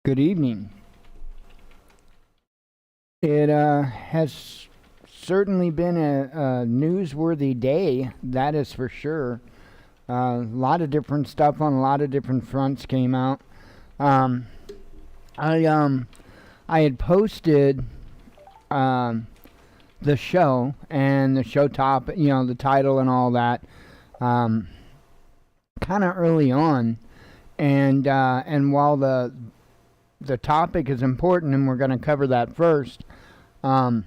Good evening. It has certainly been a newsworthy day, that is for sure. A lot of different stuff on a lot of different fronts came out. Um, I had posted um, the show and the show top, the title and all that, um, kind of early on, and while the topic is important, and we're going to cover that first. Um,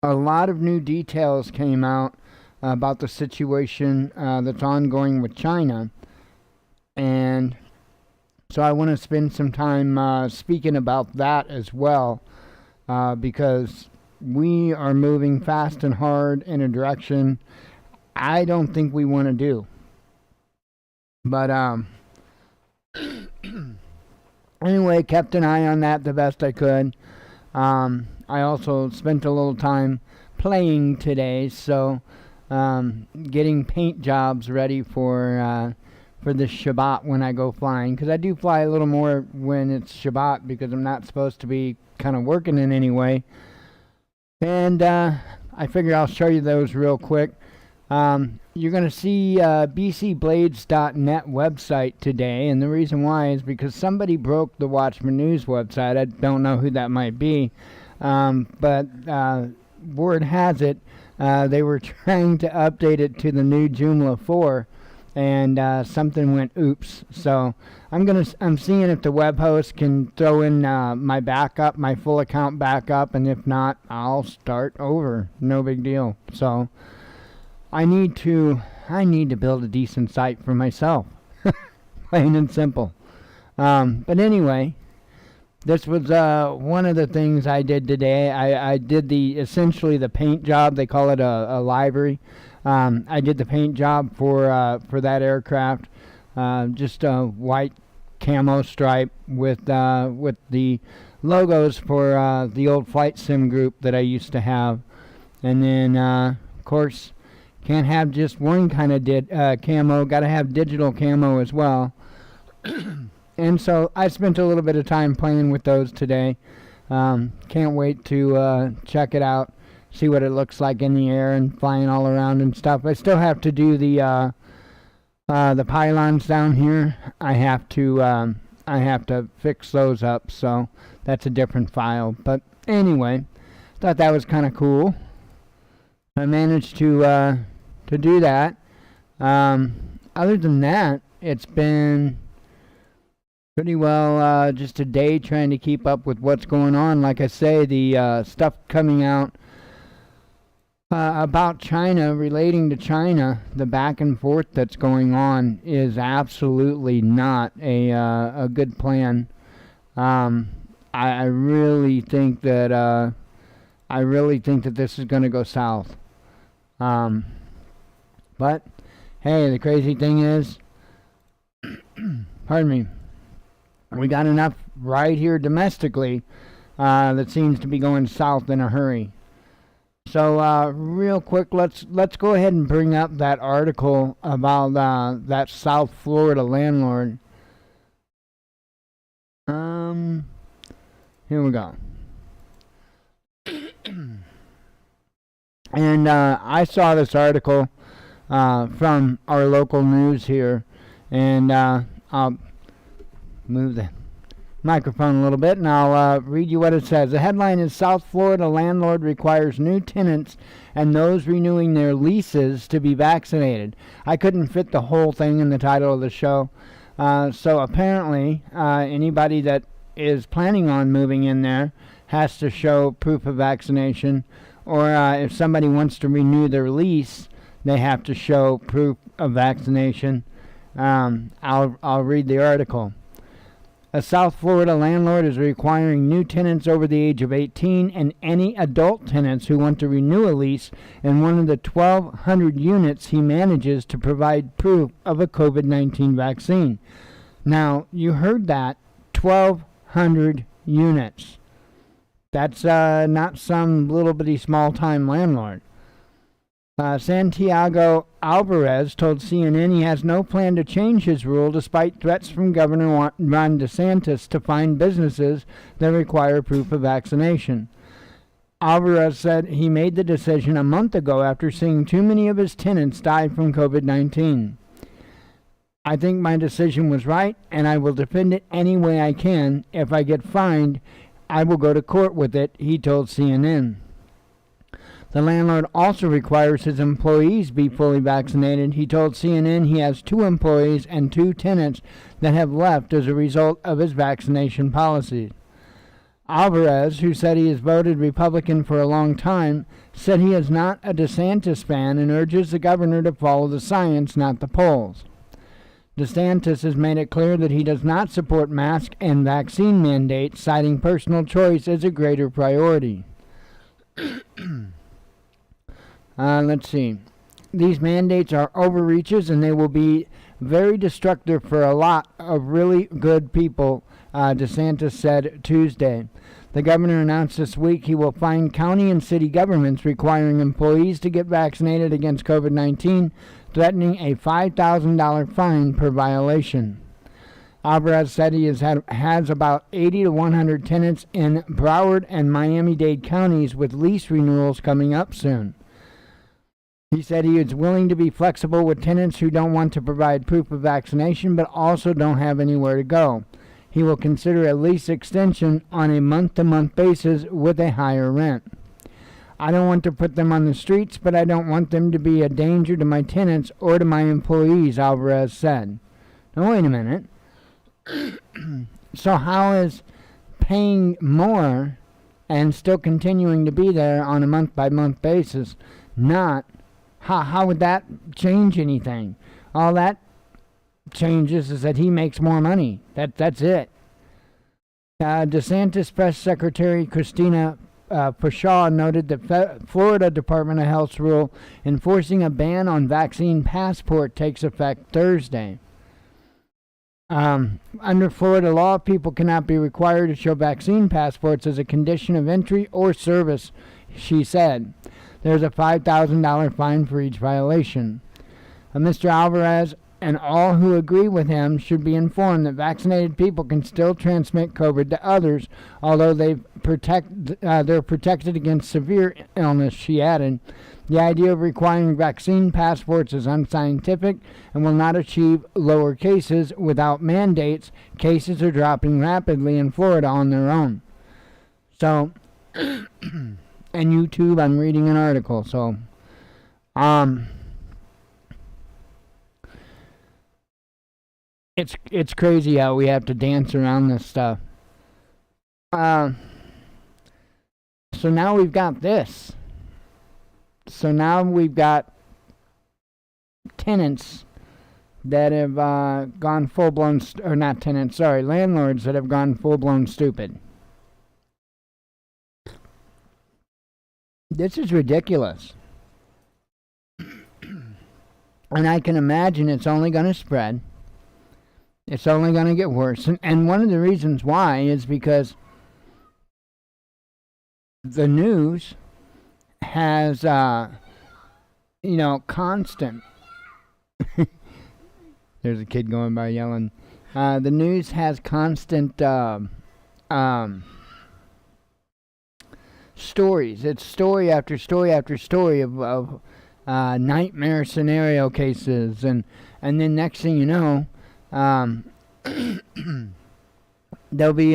a lot of new details came out about the situation that's ongoing with China, and so I want to spend some time speaking about that as well, because we are moving fast and hard in a direction I don't think we want to do. But anyway, kept an eye on that the best I could. I also spent a little time playing today, so getting paint jobs ready for this Shabbat when I go flying, because I do fly a little more when it's Shabbat because I'm not supposed to be kind of working in any way. And I figure I'll show you those real quick. You're going to see bcblades.net website today, and the reason why is because somebody broke the Watchman News website. I don't know who that might be, but word has it they were trying to update it to the new Joomla 4, and something went oops. So I'm seeing if the web host can throw in my backup, my full account backup, and if not, I'll start over. No big deal. So I need to build a decent site for myself, plain and simple. But anyway, this was one of the things I did today. I did essentially the paint job. They call it a livery. I did the paint job for that aircraft. Just a white camo stripe with the logos for the old flight sim group that I used to have, and then of course. Can't have just one kind of camo. Got to have digital camo as well. And so I spent a little bit of time playing with those today. Can't wait to check it out, see what it looks like in the air and flying all around and stuff. I still have to do the pylons down here. I have to fix those up. So that's a different file. But anyway, thought that was kind of cool. I managed to do that. Other than that, it's been pretty well just a day trying to keep up with what's going on. Like I say, the stuff coming out about China, relating to China, the back and forth that's going on is absolutely not a good plan. I really think that this is going to go south. But hey, the crazy thing is, pardon me, we got enough right here domestically that seems to be going south in a hurry. So real quick, let's go ahead and bring up that article about that South Florida landlord. Here we go. And I saw this article from our local news here, and I'll move the microphone a little bit, and I'll read you what it says. The headline is, South Florida landlord requires new tenants and those renewing their leases to be vaccinated. I couldn't fit the whole thing in the title of the show, so apparently anybody that is planning on moving in there has to show proof of vaccination, or if somebody wants to renew their lease, they have to show proof of vaccination. I'll read the article. A South Florida landlord is requiring new tenants over the age of 18 and any adult tenants who want to renew a lease in one of the 1,200 units he manages to provide proof of a COVID-19 vaccine. Now, you heard that, 1,200 units. That's not some little bitty small-time landlord. Santiago Alvarez told CNN he has no plan to change his rule despite threats from Governor Ron DeSantis to fine businesses that require proof of vaccination. Alvarez said he made the decision a month ago after seeing too many of his tenants die from COVID-19. I think my decision was right, and I will defend it any way I can. If I get fined, I will go to court with it, he told CNN. The landlord also requires his employees be fully vaccinated. He told CNN he has 2 employees and 2 tenants that have left as a result of his vaccination policies. Alvarez, who said he has voted Republican for a long time, said he is not a DeSantis fan and urges the governor to follow the science, not the polls. DeSantis has made it clear that he does not support mask and vaccine mandates, citing personal choice as a greater priority. Let's see. These mandates are overreaches and they will be very destructive for a lot of really good people, DeSantis said Tuesday. The governor announced this week he will fine county and city governments requiring employees to get vaccinated against COVID-19, threatening a $5,000 fine per violation. Alvarez said he has about 80 to 100 tenants in Broward and Miami-Dade counties with lease renewals coming up soon. He said he is willing to be flexible with tenants who don't want to provide proof of vaccination but also don't have anywhere to go. He will consider a lease extension on a month-to-month basis with a higher rent. I don't want to put them on the streets, but I don't want them to be a danger to my tenants or to my employees, Alvarez said. Now, wait a minute. So how is paying more and still continuing to be there on a month-by-month basis not... How would that change anything? All that changes is that he makes more money. That's it. DeSantis Press Secretary Christina Pushaw noted that Florida Department of Health's rule enforcing a ban on vaccine passport takes effect Thursday. Under Florida law, people cannot be required to show vaccine passports as a condition of entry or service, she said. There's a $5,000 fine for each violation. Mr. Alvarez and all who agree with him should be informed that vaccinated people can still transmit COVID to others, although they're protected against severe illness, she added. The idea of requiring vaccine passports is unscientific and will not achieve lower cases. Without mandates, cases are dropping rapidly in Florida on their own. So... and YouTube, I'm reading an article, so it's crazy how we have to dance around this stuff. So now we've got this. So now we've got tenants that have gone full-blown, or not tenants, sorry, landlords that have gone full-blown stupid. This is ridiculous. And I can imagine it's only going to spread. It's only going to get worse. And one of the reasons why is because the news has, constant. There's a kid going by yelling. The news has constant stories. It's story after story after story of nightmare scenario cases, and then next thing you know, they'll be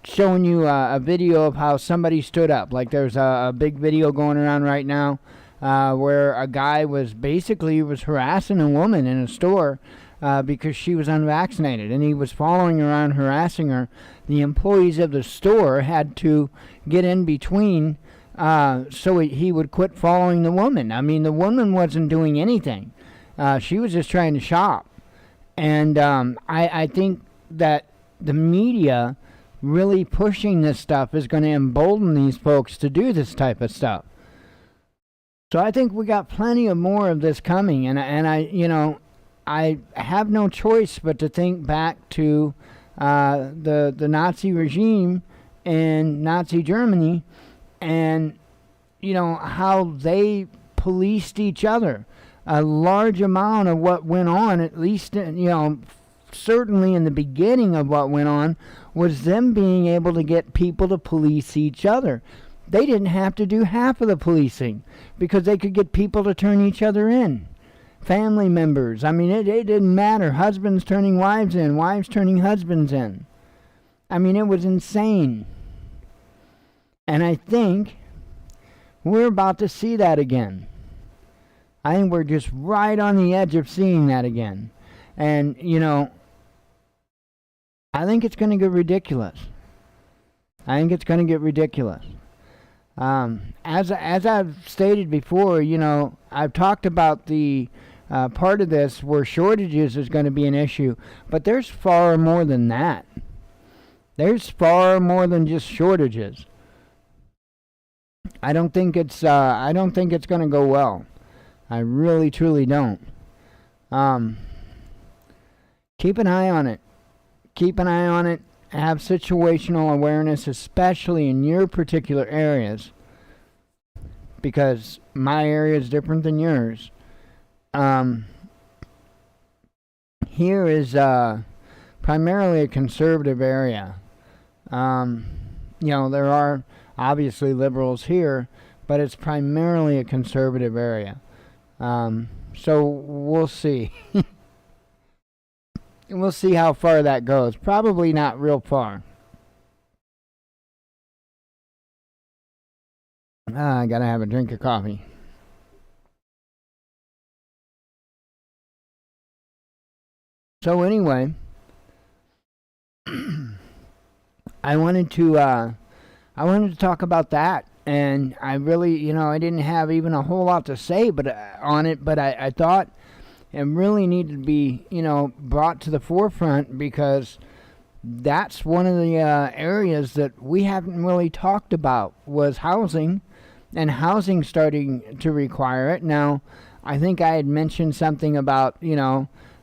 showing you a video of how somebody stood up. Like there's a big video going around right now where a guy was harassing a woman in a store because she was unvaccinated, and he was following around harassing her. The employees of the store had to get in between so he would quit following the woman. I mean, the woman wasn't doing anything. She was just trying to shop. And I think that the media really pushing this stuff is going to embolden these folks to do this type of stuff. So I think we got plenty of more of this coming. And I have no choice but to think back to the Nazi regime in Nazi Germany, and how they policed each other. A large amount of what went on, at least, certainly in the beginning of what went on, was them being able to get people to police each other. They didn't have to do half of the policing because they could get people to turn each other in. Family members. I mean, it didn't matter. Husbands turning wives in, wives turning husbands in. I mean, it was insane. And I think we're about to see that again. I think we're just right on the edge of seeing that again. And, I think it's going to get ridiculous. As I've stated before, I've talked about the part of this where shortages is going to be an issue, but there's far more than that. There's far more than just shortages. I don't think it's going to go well. I really, truly don't. Keep an eye on it. Have situational awareness, especially in your particular areas, because my area is different than yours. Here is primarily a conservative area. There are obviously liberals here, but it's primarily a conservative area. So we'll see. We'll see how far that goes. Probably not real far. I gotta have a drink of coffee. So anyway, I wanted to talk about that. And I really, I didn't have even a whole lot to say on it, but I thought it really needed to be, brought to the forefront, because that's one of the areas that we haven't really talked about, was housing, and housing starting to require it. Now, I think I had mentioned something about,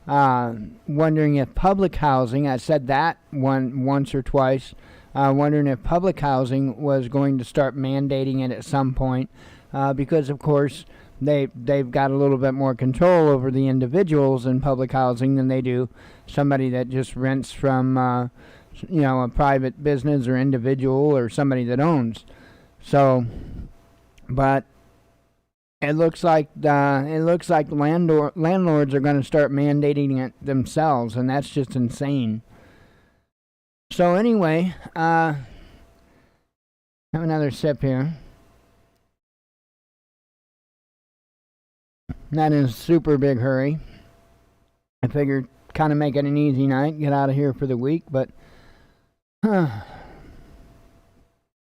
wondering if public housing, I said that once or twice, wondering if public housing was going to start mandating it at some point, because of course they've got a little bit more control over the individuals in public housing than they do somebody that just rents from a private business or individual or somebody that owns. So, but it looks like landlords are going to start mandating it themselves, and that's just insane. So anyway, have another sip here. Not in a super big hurry. I figured kind of make it an easy night, get out of here for the week, but I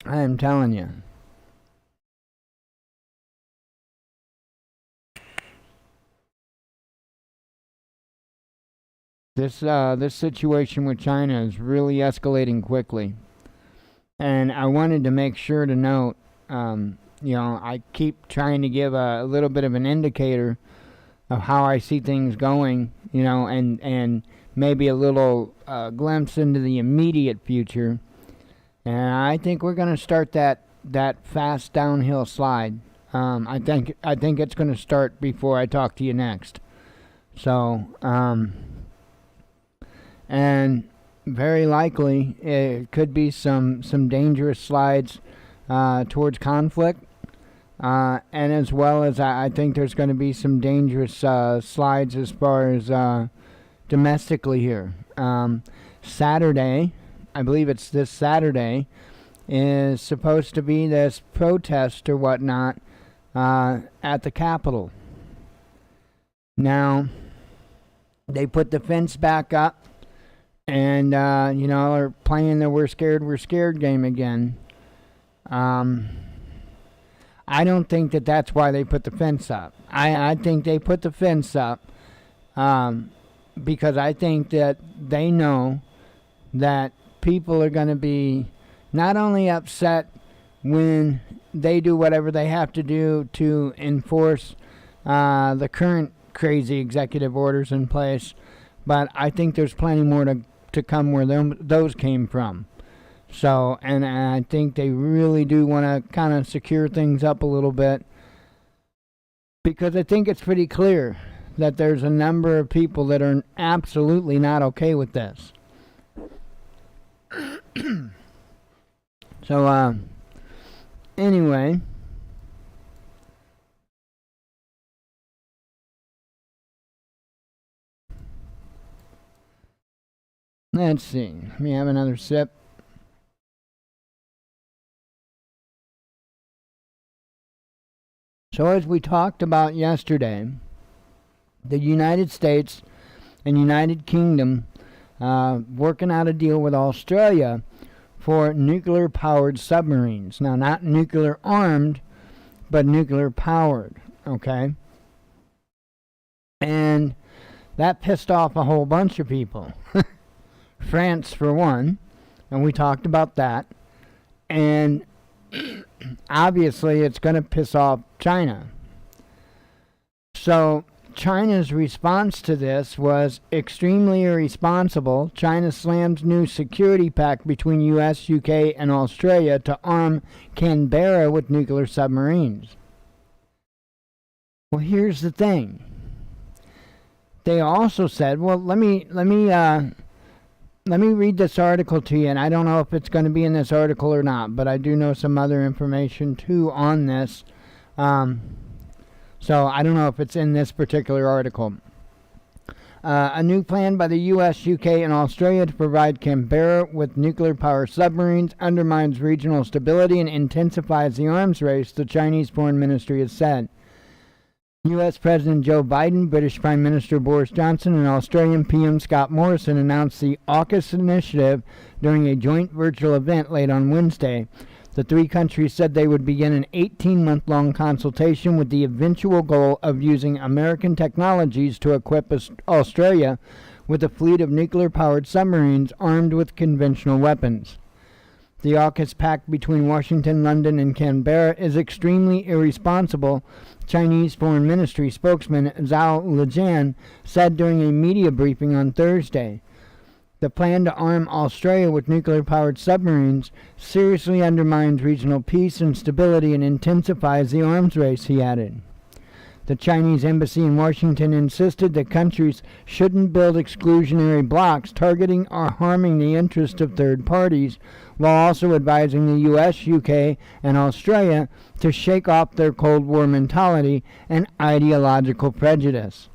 am telling you. This situation with China is really escalating quickly. And I wanted to make sure to note, I keep trying to give a little bit of an indicator of how I see things going, and maybe a little glimpse into the immediate future. And I think we're going to start that fast downhill slide. I think it's going to start before I talk to you next. So, and very likely it could be some dangerous slides towards conflict, and as well as I think there's going to be some dangerous slides as far as domestically here. Saturday, I believe it's this Saturday, is supposed to be this protest or whatnot at the Capitol. Now, they put the fence back up, and are playing the we're scared game again. I don't think that's why they put the fence up. I think they put the fence up because I think that they know that people are going to be not only upset when they do whatever they have to do to enforce the current crazy executive orders in place, but I think there's plenty more to come where those came from. So, and I think they really do want to kind of secure things up a little bit, because I think it's pretty clear that there's a number of people that are absolutely not okay with this. So, anyway, let's see. Let me have another sip. So as we talked about yesterday, the United States and United Kingdom working out a deal with Australia for nuclear-powered submarines. Now, not nuclear-armed, but nuclear-powered, okay? And that pissed off a whole bunch of people. France, for one, and we talked about that. And obviously, it's going to piss off China. So China's response to this was extremely irresponsible. China slams new security pact between US, UK, and Australia to arm Canberra with nuclear submarines. Well, here's the thing. They also said, well, let me read this article to you, and I don't know if it's going to be in this article or not, but I do know some other information too on this. So I don't know if it's in this particular article. A new plan by the US, UK, and Australia to provide Canberra with nuclear power submarines undermines regional stability and intensifies the arms race, the Chinese Foreign Ministry has said. U.S. President Joe Biden, British Prime Minister Boris Johnson, and Australian PM Scott Morrison announced the AUKUS initiative during a joint virtual event late on Wednesday. The three countries said they would begin an 18-month-long consultation with the eventual goal of using American technologies to equip Australia with a fleet of nuclear-powered submarines armed with conventional weapons. The AUKUS pact between Washington, London, and Canberra is extremely irresponsible, Chinese Foreign Ministry spokesman Zhao Lijian said during a media briefing on Thursday. The plan to arm Australia with nuclear-powered submarines seriously undermines regional peace and stability and intensifies the arms race, he added. The Chinese embassy in Washington insisted that countries shouldn't build exclusionary blocks targeting or harming the interests of third parties, while also advising the US, UK, and Australia to shake off their Cold War mentality and ideological prejudice.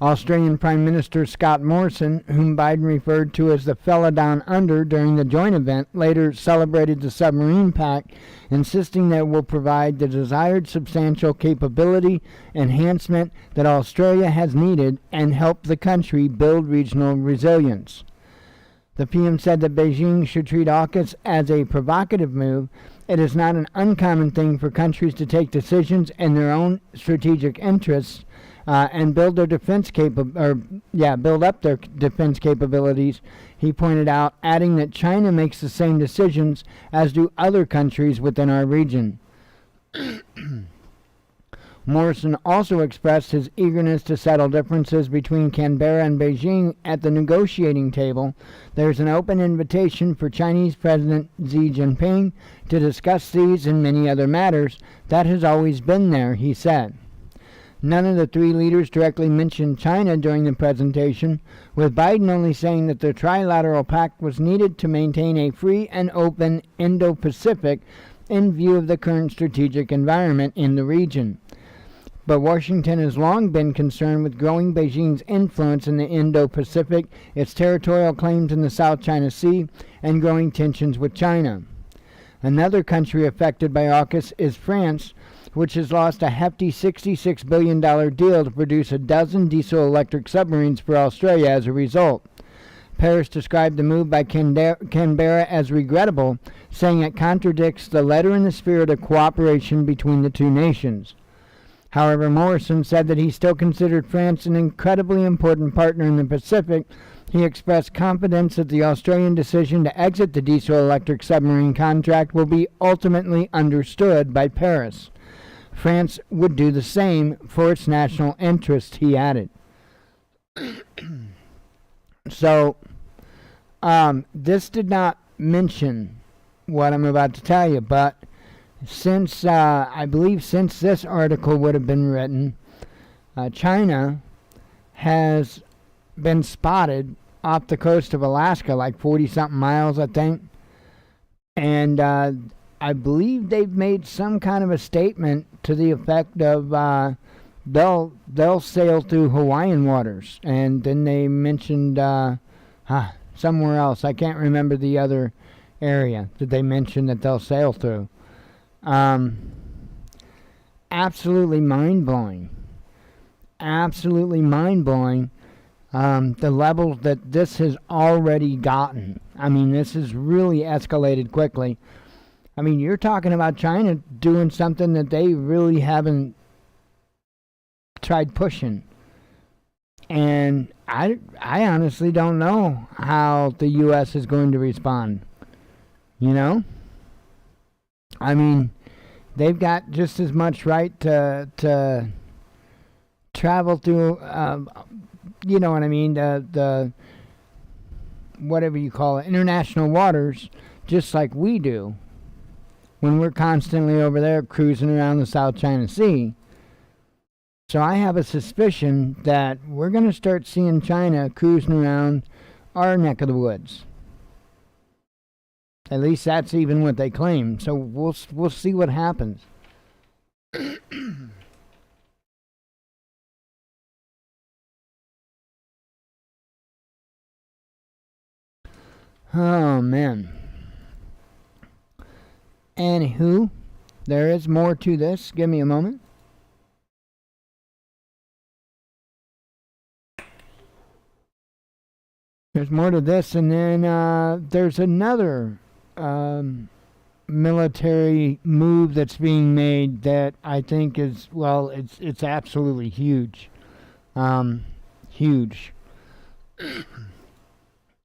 Australian Prime Minister Scott Morrison, whom Biden referred to as the fella down under during the joint event, later celebrated the submarine pact, insisting that it will provide the desired substantial capability enhancement that Australia has needed and help the country build regional resilience. The PM said that Beijing should treat AUKUS as a provocative move. It is not an uncommon thing for countries to take decisions in their own strategic interests and build their build up their defense capabilities, he pointed out, adding that China makes the same decisions as do other countries within our region. Morrison also expressed his eagerness to settle differences between Canberra and Beijing at the negotiating table. There's an open invitation for Chinese President Xi Jinping to discuss these and many other matters. That has always been there, he said. None of the three leaders directly mentioned China during the presentation, with Biden only saying that the trilateral pact was needed to maintain a free and open Indo-Pacific in view of the current strategic environment in the region. But Washington has long been concerned with growing Beijing's influence in the Indo-Pacific, its territorial claims in the South China Sea, and growing tensions with China. Another country affected by AUKUS is France, which has lost a hefty $66 billion deal to produce a dozen diesel-electric submarines for Australia as a result. Paris described the move by Canberra as regrettable, saying it contradicts the letter and the spirit of cooperation between the two nations. However, Morrison said that he still considered France an incredibly important partner in the Pacific. He expressed confidence that the Australian decision to exit the diesel-electric submarine contract will be ultimately understood by Paris. France would do the same for its national interest, he added. So, This did not mention what I'm about to tell you, but since I believe since this article would have been written, China has been spotted off the coast of Alaska, like 40-something miles, I think. And I believe they've made some kind of a statement to the effect of they'll sail through Hawaiian waters. And then they mentioned somewhere else. I can't remember the other area that they mentioned that they'll sail through. Absolutely mind-blowing. Absolutely mind-blowing. The levels that this has already gotten. I mean, this has really escalated quickly. I mean, you're talking about China doing something that they really haven't tried pushing. And I honestly don't know how the U.S. is going to respond. You know? I mean, they've got just as much right to travel through, you know what I mean, the whatever you call it, international waters, just like we do when we're constantly over there cruising around the South China Sea. So I have a suspicion that we're going to start seeing China cruising around our neck of the woods. At least that's even what they claim. So we'll see what happens. Oh, man. Anywho, there is more to this. Give me a moment. There's more to this, and then there's another military move that's being made that I think is, well, it's absolutely huge. Huge.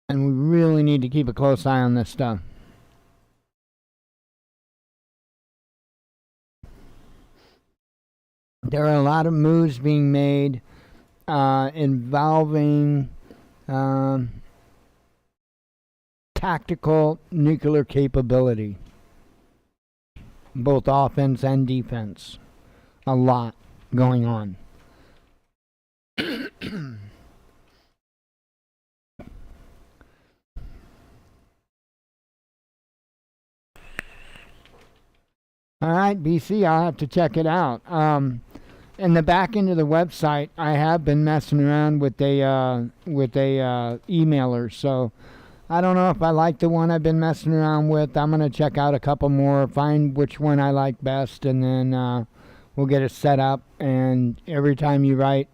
And we really need to keep a close eye on this stuff. There are a lot of moves being made involving tactical nuclear capability, both offense and defense. A lot going on. All right, BC, I'll have to check it out. In the back end of the website, I have been messing around with a emailer, so I don't know if I like the one I've been messing around with. I'm going to check out a couple more, find which one I like best, and then we'll get it set up. And every time you write,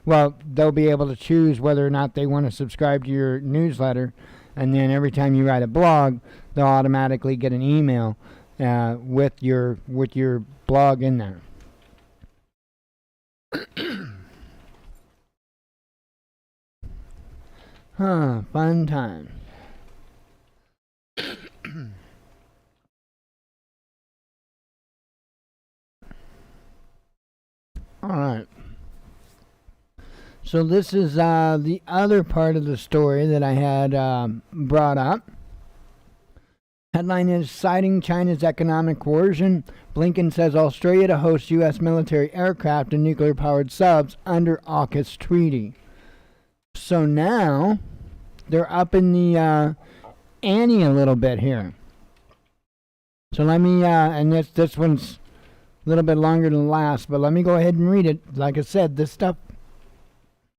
well, they'll be able to choose whether or not they want to subscribe to your newsletter. And then every time you write a blog, they'll automatically get an email with your blog in there. Fun time. All right. So this is the other part of the story that I had brought up. Headline is citing China's economic coercion. Blinken says Australia to host U.S. military aircraft and nuclear-powered subs under AUKUS treaty. So now they're up in the ante a little bit here. So let me, and this one's a little bit longer than the last, but let me go ahead and read it. Like I said, this stuff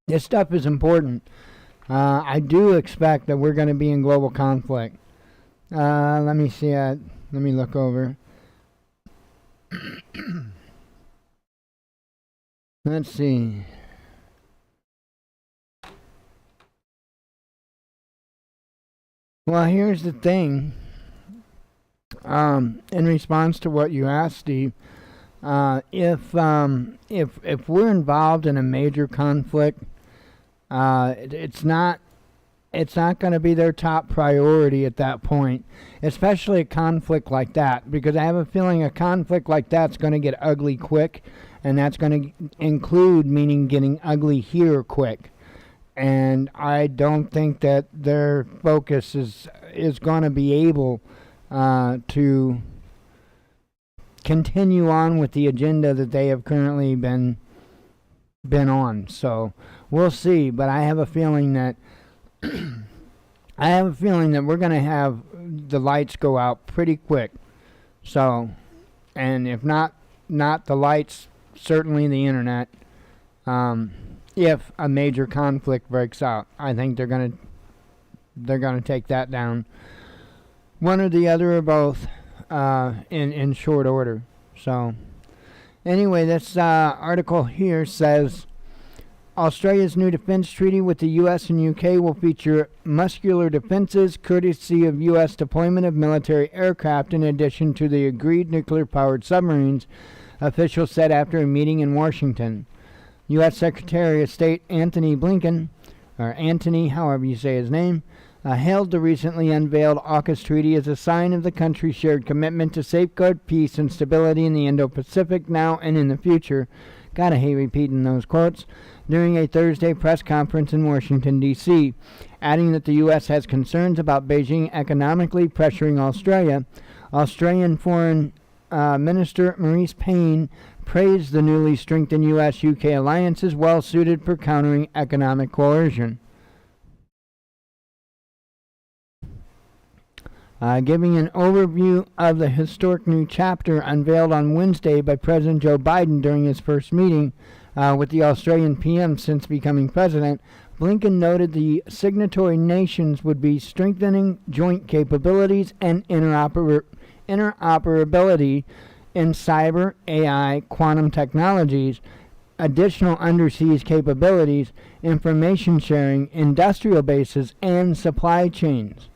is important. I do expect that we're going to be in global conflict. Let me see. Let me look over. Let's see. Well, here's the thing. In response to what you asked, Steve, if we're involved in a major conflict, it's not going to be their top priority at that point, especially a conflict like that, because I have a feeling a conflict like that's going to get ugly quick, and that's going to include meaning getting ugly here quick. and I don't think that their focus is going to be able to continue on with the agenda that they have currently been on. So we'll see, but I have a feeling that we're going to have the lights go out pretty quick. So, and if not the lights, certainly the internet. If a major conflict breaks out, I think they're going to take that down. One or the other, or both, in short order. So, anyway, this article here says Australia's new defense treaty with the U.S. and U.K. will feature muscular defenses courtesy of U.S. deployment of military aircraft in addition to the agreed nuclear-powered submarines, officials said after a meeting in Washington. U.S. Secretary of State Anthony Blinken, or Antony, however you say his name, hailed the recently unveiled AUKUS treaty as a sign of the country's shared commitment to safeguard peace and stability in the Indo-Pacific now and in the future. Gotta hate repeating those quotes. During a Thursday press conference in Washington, D.C., adding that the U.S. has concerns about Beijing economically pressuring Australia. Australian Foreign Minister Maurice Payne praised the newly strengthened U.S.-UK alliance as well suited for countering economic coercion. Giving an overview of the historic new chapter unveiled on Wednesday by President Joe Biden during his first meeting with the Australian PM since becoming president, Blinken noted the signatory nations would be strengthening joint capabilities and interoperability in cyber, AI, quantum technologies, additional underseas capabilities, information sharing, industrial bases, and supply chains.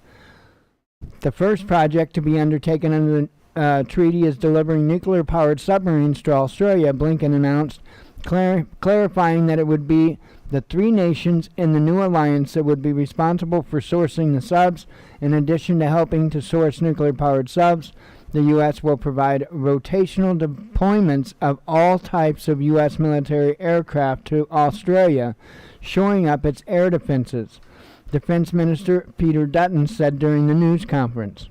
The first project to be undertaken under the treaty is delivering nuclear-powered submarines to Australia, Blinken announced, clarifying that it would be the three nations in the new alliance that would be responsible for sourcing the subs. In addition to helping to source nuclear-powered subs, the U.S. will provide rotational deployments of all types of U.S. military aircraft to Australia, shoring up its air defenses, Defense Minister Peter Dutton said during the news conference.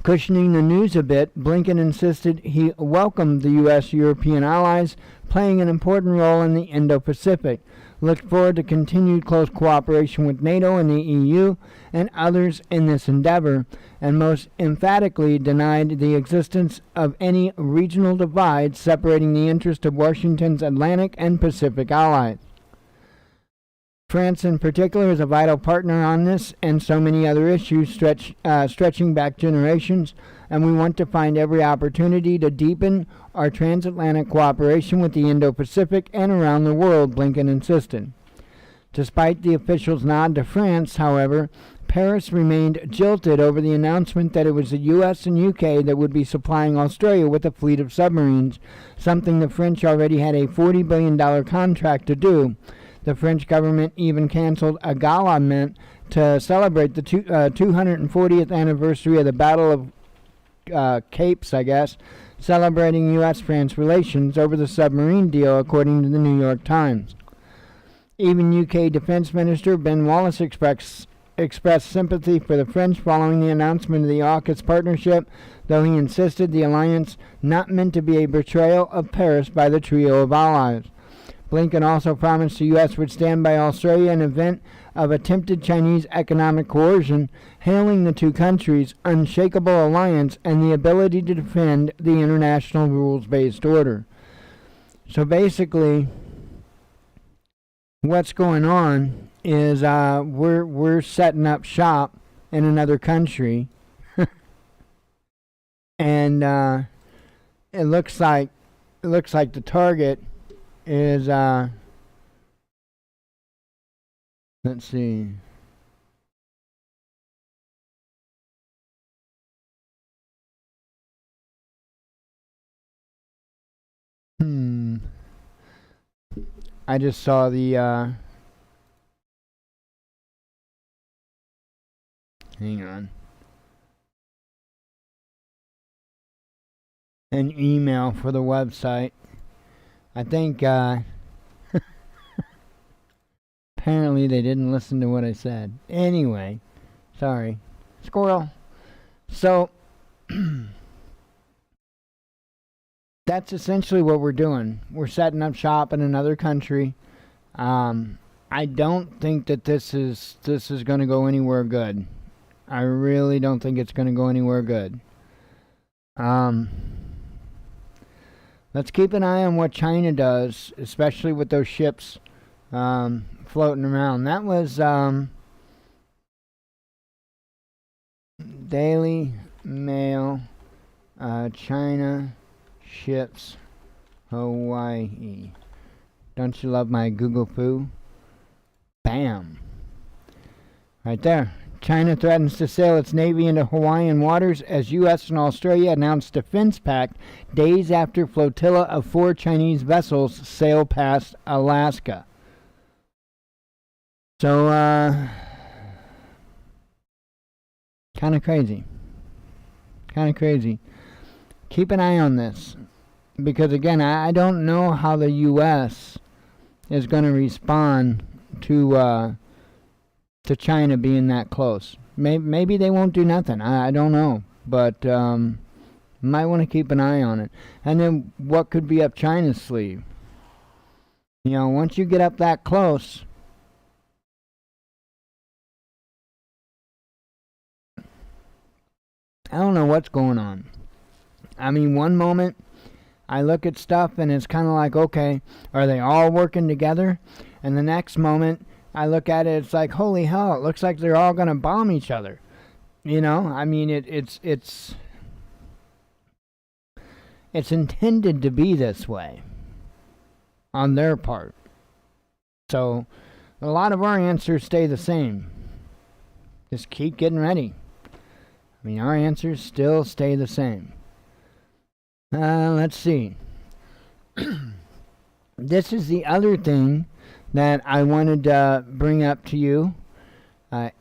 Cushioning the news a bit, Blinken insisted he welcomed the U.S.-European allies playing an important role in the Indo-Pacific, looked forward to continued close cooperation with NATO and the EU and others in this endeavor, and most emphatically denied the existence of any regional divide separating the interest of Washington's Atlantic and Pacific allies. France in particular is a vital partner on this and so many other issues stretching back generations, and we want to find every opportunity to deepen our transatlantic cooperation with the Indo-Pacific and around the world, Blinken insisted. Despite the official's nod to France, however, Paris remained jilted over the announcement that it was the U.S. and U.K. that would be supplying Australia with a fleet of submarines, something the French already had a $40 billion contract to do. The French government even canceled a gala meant to celebrate the 240th anniversary of the Battle of Capes, celebrating U.S.-France relations over the submarine deal, according to the New York Times. Even UK Defense Minister Ben Wallace expressed sympathy for the French following the announcement of the AUKUS partnership, though he insisted the alliance not meant to be a betrayal of Paris by the trio of allies. Blinken also promised the U.S. would stand by Australia in event of attempted Chinese economic coercion, hailing the two countries' unshakable alliance and the ability to defend the international rules-based order. So basically, what's going on is we're setting up shop in another country, and it looks like the target is let's see. I just saw the hang on. An email for the website. I think Apparently they didn't listen to what I said. Anyway, sorry. Squirrel. So, that's essentially what we're doing. We're setting up shop in another country. I don't think that this is going to go anywhere good. I really don't think it's going to go anywhere good. Let's keep an eye on what China does, especially with those ships floating around. That was Daily Mail, China ships Hawaii. Don't you love my Google Foo? Bam. Right there. China threatens to sail its navy into Hawaiian waters as U.S. and Australia announced defense pact days after flotilla of 4 Chinese vessels sail past Alaska. So, kind of crazy. Kind of crazy. Keep an eye on this. Because, again, I don't know how the U.S. is going to respond to China being that close. Maybe they won't do nothing. I don't know. But might want to keep an eye on it. And then what could be up China's sleeve? You know, once you get up that close, I don't know what's going on. I mean, one moment I look at stuff and it's kind of like, okay, are they all working together? And the next moment I look at it, it's like, holy hell, it looks like they're all going to bomb each other. You know, I mean, it's intended to be this way on their part. So a lot of our answers stay the same. Just keep getting ready. I mean, our answers still stay the same. Let's see. This is the other thing that I wanted to bring up to you.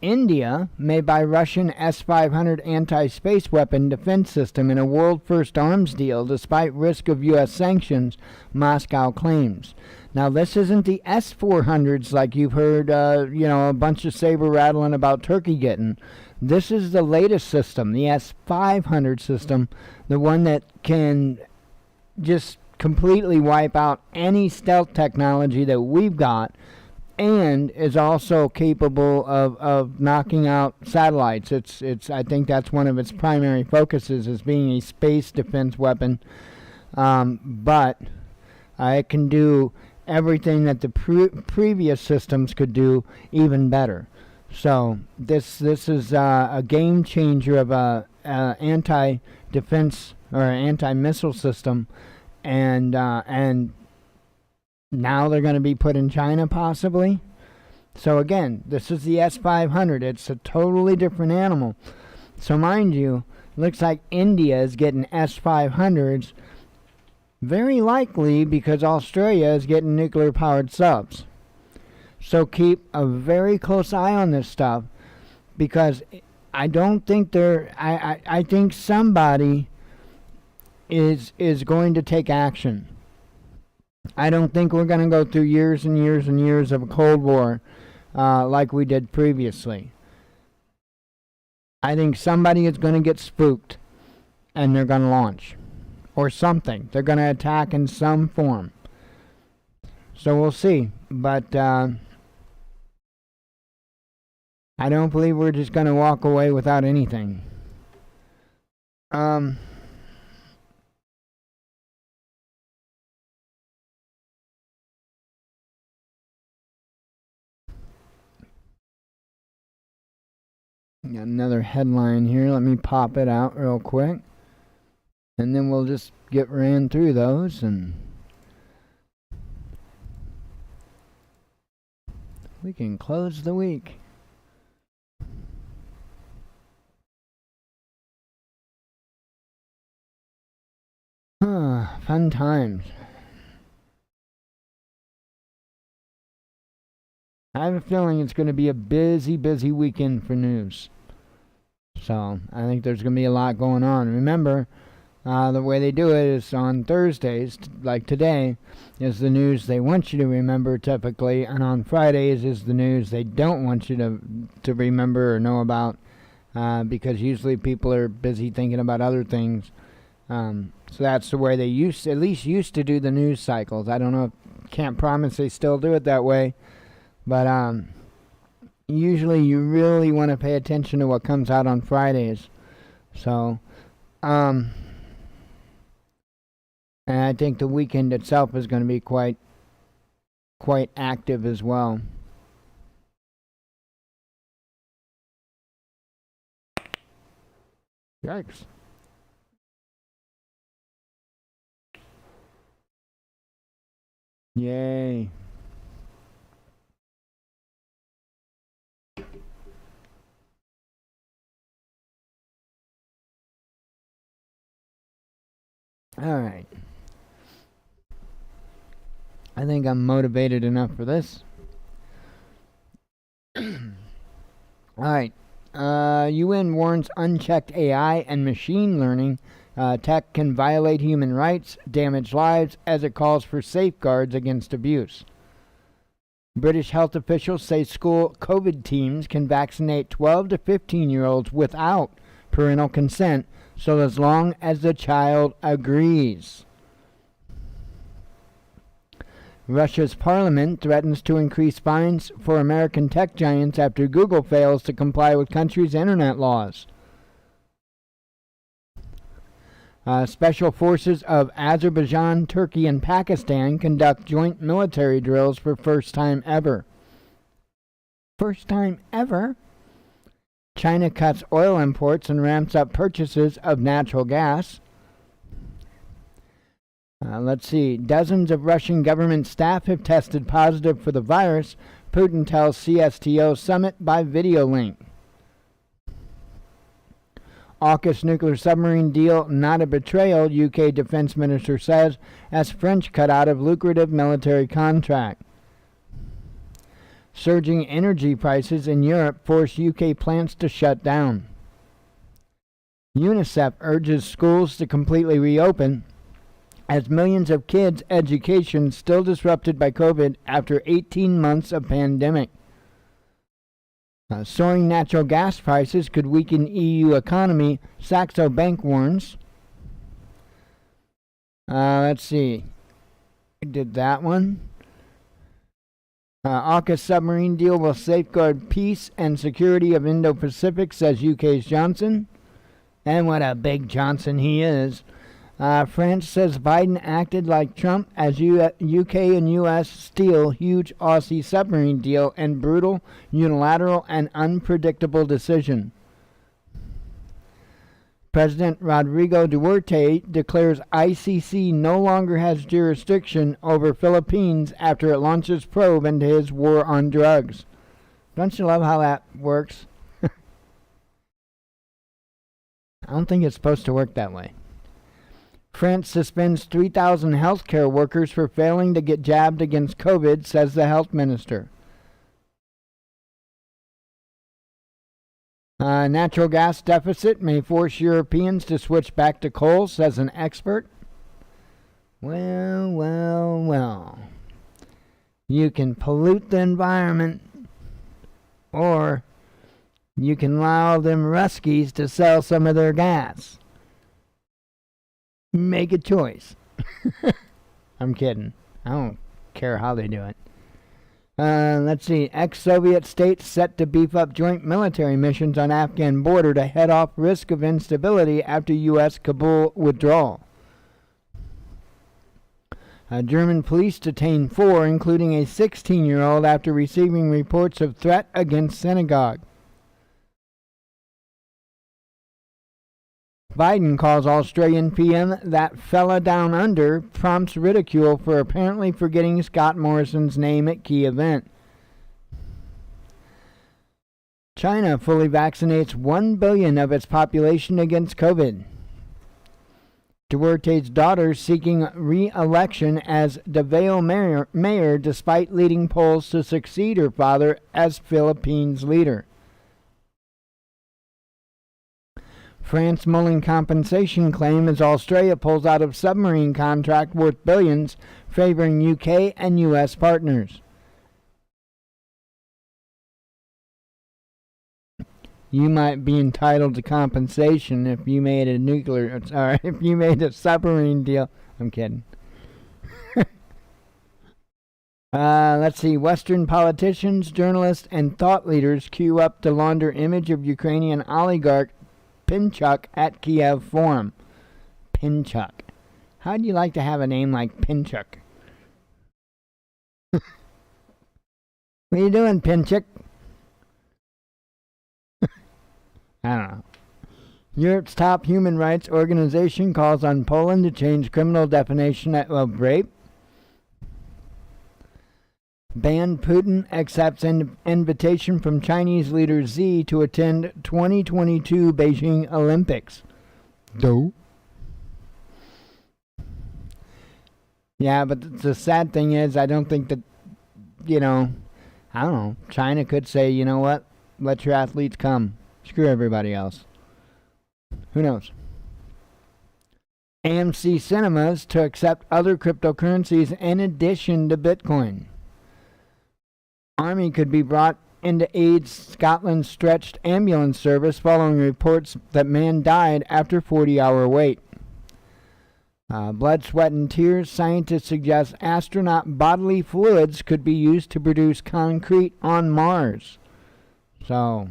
India may buy Russian S-500 anti-space weapon defense system in a world-first arms deal despite risk of U.S. sanctions, Moscow claims. Now, this isn't the S-400s like you've heard, a bunch of saber rattling about Turkey getting. This is the latest system, the S-500 system, the one that can just completely wipe out any stealth technology that we've got, and is also capable of knocking out satellites. I think that's one of its primary focuses, is being a space defense weapon. But it can do everything that the previous systems could do, even better. So this is a game changer of a anti-defense or anti-missile system, and now they're going to be put in China possibly. So again, this is the S-500. It's a totally different animal. So mind you, looks like India is getting S-500s, very likely because Australia is getting nuclear-powered subs. So keep a very close eye on this stuff, because I don't think I think somebody is going to take action. I don't think we're going to go through years and years and years of a Cold War like we did previously. I think somebody is going to get spooked and they're going to launch. Or something. They're going to attack in some form. So we'll see. But I don't believe we're just going to walk away without anything. Got another headline here. Let me pop it out real quick. And then we'll just get ran through those, and we can close the week. Fun times. I have a feeling it's going to be a busy weekend for news. So I think there's going to be a lot going on. Remember, The way they do it is on Thursdays, like today, is the news they want you to remember typically, and on Fridays is the news they don't want you to remember or know about, because usually people are busy thinking about other things. So that's the way they used to do the news cycles. I don't know, can't promise they still do it that way, but usually you really want to pay attention to what comes out on Fridays. So, and I think the weekend itself is going to be quite active as well. Yikes. Yay. All right. I think I'm motivated enough for this. All right. UN warns unchecked AI and machine learning tech can violate human rights, damage lives, as it calls for safeguards against abuse. British health officials say school COVID teams can vaccinate 12 to 15-year-olds without parental consent, so as long as the child agrees. Russia's parliament threatens to increase fines for American tech giants after Google fails to comply with country's internet laws. Special forces of Azerbaijan, Turkey, and Pakistan conduct joint military drills for first time ever. First time ever? China cuts oil imports and ramps up purchases of natural gas. Let's see. Dozens of Russian government staff have tested positive for the virus, Putin tells CSTO summit by video link. AUKUS nuclear submarine deal not a betrayal, UK defense minister says, as French cut out of lucrative military contract. Surging energy prices in Europe force UK plants to shut down. UNICEF urges schools to completely reopen as millions of kids' education still disrupted by COVID after 18 months of pandemic. Soaring natural gas prices could weaken EU economy, Saxo Bank warns. Let's see. I did that one. AUKUS submarine deal will safeguard peace and security of Indo-Pacific, says UK's Johnson. And what a big Johnson he is. France says Biden acted like Trump as UK and US steal huge Aussie submarine deal and brutal, unilateral, and unpredictable decision. President Rodrigo Duterte declares ICC no longer has jurisdiction over Philippines after it launches probe into his war on drugs. Don't you love how that works? I don't think it's supposed to work that way. France suspends 3,000 healthcare workers for failing to get jabbed against COVID, says the health minister. Natural gas deficit may force Europeans to switch back to coal, says an expert. Well. You can pollute the environment, or you can allow them Ruskies to sell some of their gas. Make a choice. I'm kidding. I don't care how they do it. Let's see. Ex-Soviet states set to beef up joint military missions on Afghan border to head off risk of instability after U.S. Kabul withdrawal. German police detain 4, including a 16-year-old, after receiving reports of threat against synagogue. Biden calls Australian PM that fella down under, prompts ridicule for apparently forgetting Scott Morrison's name at key event. China fully vaccinates 1 billion of its population against COVID. Duterte's daughter seeking re-election as Davao mayor despite leading polls to succeed her father as Philippines leader. France mulling compensation claim as Australia pulls out of submarine contract worth billions, favoring UK and US partners. You might be entitled to compensation if you made if you made a submarine deal. I'm kidding. Let's see. Western politicians, journalists, and thought leaders queue up to launder image of Ukrainian oligarch Pinchuk at Kiev Forum. Pinchuk. How'd you like to have a name like Pinchuk? What are you doing, Pinchuk? I don't know. Europe's top human rights organization calls on Poland to change criminal definition of rape. Ban Putin accepts an invitation from Chinese leader Xi to attend 2022 Beijing Olympics. Yeah, but the sad thing is, I don't think that, I don't know, China could say, you know what, let your athletes come. Screw everybody else. Who knows? AMC Cinemas to accept other cryptocurrencies in addition to Bitcoin. Army could be brought into aid Scotland's stretched ambulance service following reports that man died after 40-hour wait. Blood, sweat, and tears. Scientists suggest astronaut bodily fluids could be used to produce concrete on Mars. So,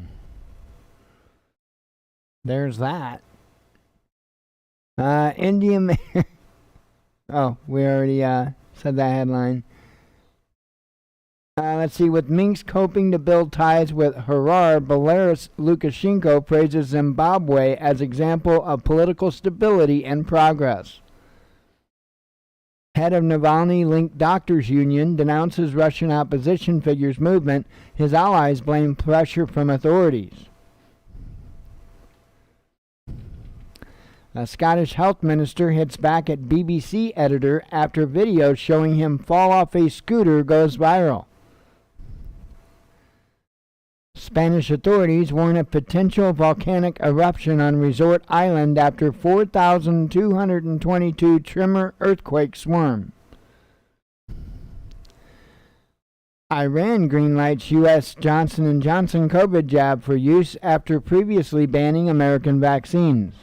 there's that. Indian... oh, we already said that headline. Let's see. With Minsk hoping to build ties with Harar, Belarus Lukashenko praises Zimbabwe as example of political stability and progress. Head of Navalny-linked doctors union denounces Russian opposition figures movement. His allies blame pressure from authorities. A Scottish health minister hits back at BBC editor after video showing him fall off a scooter goes viral. Spanish authorities warn of potential volcanic eruption on Resort Island after 4,222 tremor earthquake swarm. Iran greenlights U.S. Johnson & Johnson COVID jab for use after previously banning American vaccines.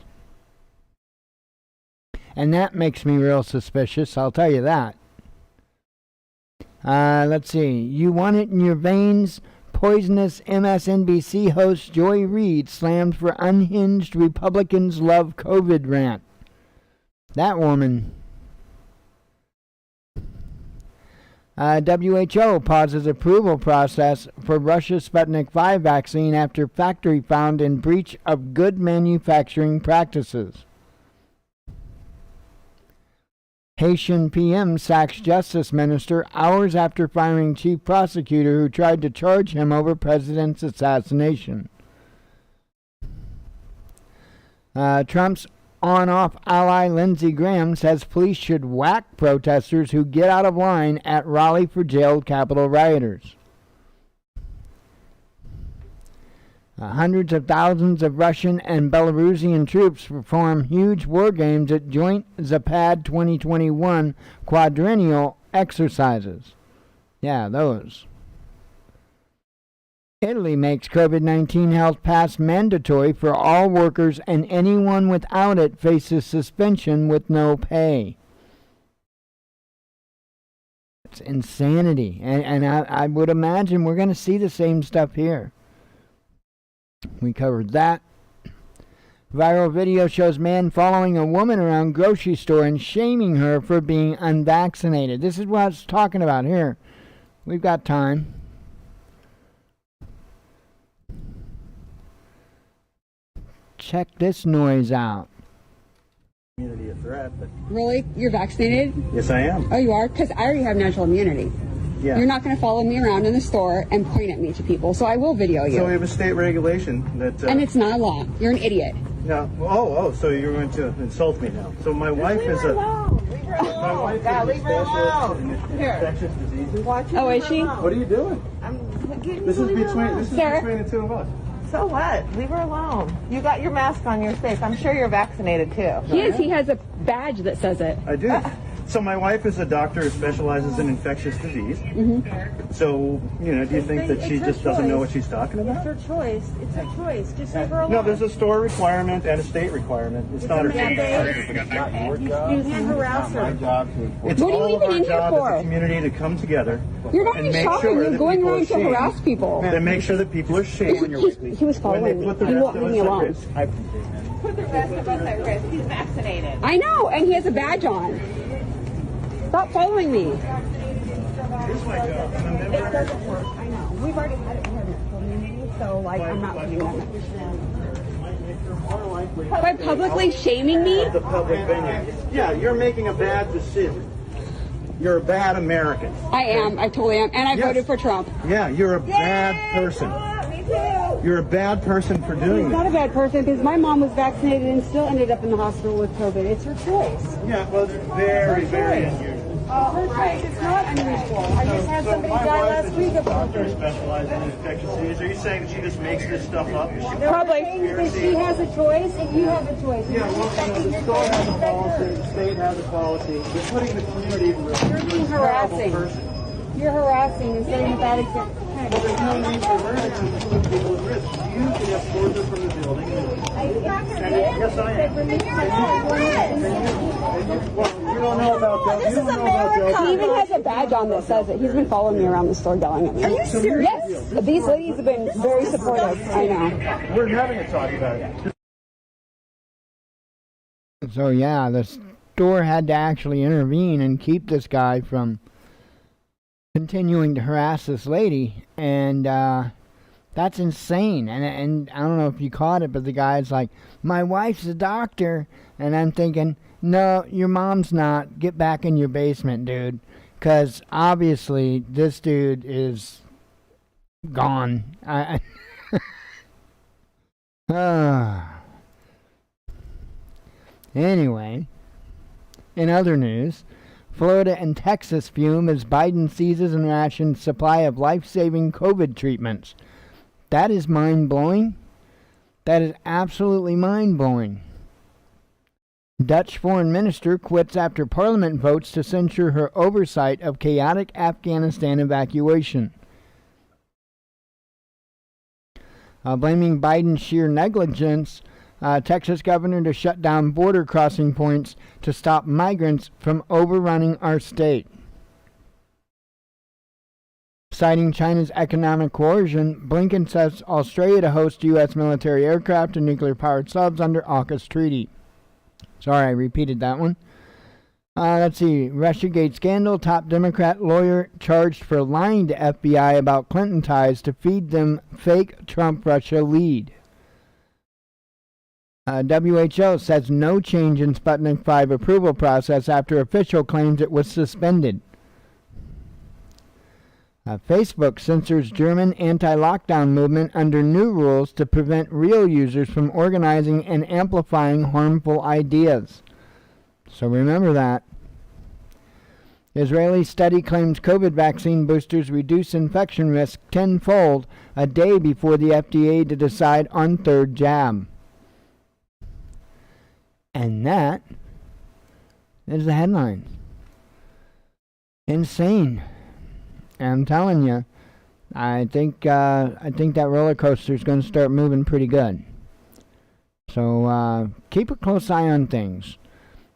And that makes me real suspicious, I'll tell you that. Let's see. You want it in your veins? Poisonous MSNBC host Joy Reid slammed for unhinged Republicans love COVID rant. That woman. WHO pauses approval process for Russia's Sputnik V vaccine after factory found in breach of good manufacturing practices. Haitian PM sacks justice minister hours after firing chief prosecutor who tried to charge him over president's assassination. Trump's on-off ally Lindsey Graham says police should whack protesters who get out of line at rally for jailed Capitol rioters. Hundreds of thousands of Russian and Belarusian troops perform huge war games at joint Zapad 2021 quadrennial exercises. Yeah, those. Italy makes COVID-19 health pass mandatory for all workers, and anyone without it faces suspension with no pay. It's insanity. And I would imagine we're going to see the same stuff here. We covered that. Viral video shows man following a woman around grocery store and shaming her for being unvaccinated. This is what I was talking about here. We've got time. Check this noise out. Immunity a threat, but Really? You're vaccinated? yes, I am. Oh, you are? Because I already have natural immunity. Yeah. You're not going to follow me around in the store and point at me to people, so I will video you. So we have a state regulation that. And it's not a law. You're an idiot. No. Oh. So you're going to insult me now? So my wife is a. Leave her alone. My wife God, is leave a her specialist alone. in Here. infectious diseases. Watch Oh, is she? alone. What are you doing? I'm getting This is you. between. This is Sir? between the two of us. So what? Leave her alone. You got your mask on, you're safe. I'm sure you're vaccinated too. He is. He has a badge that says it. I do. So my wife is a doctor who specializes in infectious disease. So, you know, do you think that she just doesn't know what she's talking about? It's her choice. It's her choice. Just leave her alone. No, there's a store requirement and a state requirement. It's not her mandate. choice. You can't harass her. It's What are you all of even our in here job for? as a community to come together You're not and even make shopping. sure You're that going people are around to safe. harass people. Then make sure that people are safe He was when they following me. put the He rest won't of leave us me at alone. risk. Put the rest of us at risk. He's vaccinated. I know, and he has a badge on. Stop following me. Here's my job. I'm a member. It doesn't work. I know. We've already had it here in the community, so like I'm not putting that much. By publicly shaming me? The public venue. Yeah, you're making a bad decision. You're a bad American. I am. I totally am. And I Yes. voted for Trump. Yeah, you're a bad person. Me too. You're a bad person for doing She's not that. a bad person because my mom was vaccinated and still ended up in the hospital with COVID. It's her choice. Yeah, well, it's very, very unusual. Her choice. It's not unusual. I just had somebody my die wife last is week a of doctor COVID. specializing in infectious disease. Are you saying that she just makes this stuff up? Is she Probably. That she has a choice and you have a choice. Yeah, well, the store has a policy, the state has a policy. You're putting the community at risk. You're being a terrible harassing. person. You're harassing and setting a bad example. Well, there's no need for her to put people at risk. You can escort her from the building. Yes, I am. Well, you don't know about that. You don't know about that. He even has a badge on that says it. He's been following me around the store yelling at me. Are you serious? Yes. These ladies have been very supportive. I know. We're having a talk about it. So yeah, the store had to actually intervene and keep this guy from continuing to harass this lady, and that's insane. And I don't know if you caught it, but the guy's like, "My wife's a doctor," and I'm thinking, "No, your mom's not. Get back in your basement, dude," because obviously this dude is gone. Anyway, in other news, Florida and Texas fume as Biden seizes and rations supply of life-saving COVID treatments. That is mind-blowing. That is absolutely mind-blowing. Dutch foreign minister quits after parliament votes to censure her oversight of chaotic Afghanistan evacuation. Blaming Biden's sheer negligence, Texas governor to shut down border crossing points to stop migrants from overrunning our state. Citing China's economic coercion, Blinken says Australia to host U.S. military aircraft and nuclear-powered subs under AUKUS treaty. Sorry, I repeated that one. Let's see. Russiagate scandal. Top Democrat lawyer charged for lying to FBI about Clinton ties to feed them fake Trump-Russia lead. WHO says no change in Sputnik 5 approval process after official claims it was suspended. Facebook censors German anti-lockdown movement under new rules to prevent real users from organizing and amplifying harmful ideas. So remember that. Israeli study claims COVID vaccine boosters reduce infection risk tenfold a day before the FDA to decide on third jab. And that is the headline. Insane. I'm telling you, I think that roller coaster is going to start moving pretty good. So keep a close eye on things.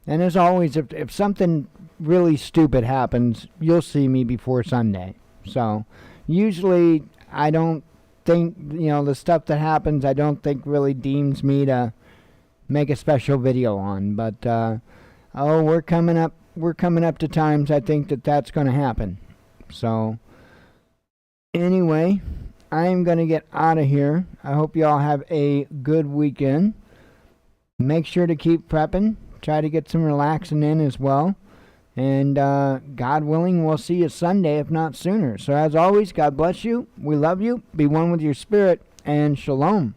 And as always, if something really stupid happens, you'll see me before Sunday. So usually I don't think, the stuff that happens, I don't think really deems me to make a special video on. But we're coming up to times I think that's going to happen. So anyway, I'm going to get out of here. I hope you all have a good weekend. Make sure to keep prepping. Try to get some relaxing in as well. And God willing, we'll see you Sunday, if not sooner. So as always, God bless you. We love you. Be one with your spirit. And shalom.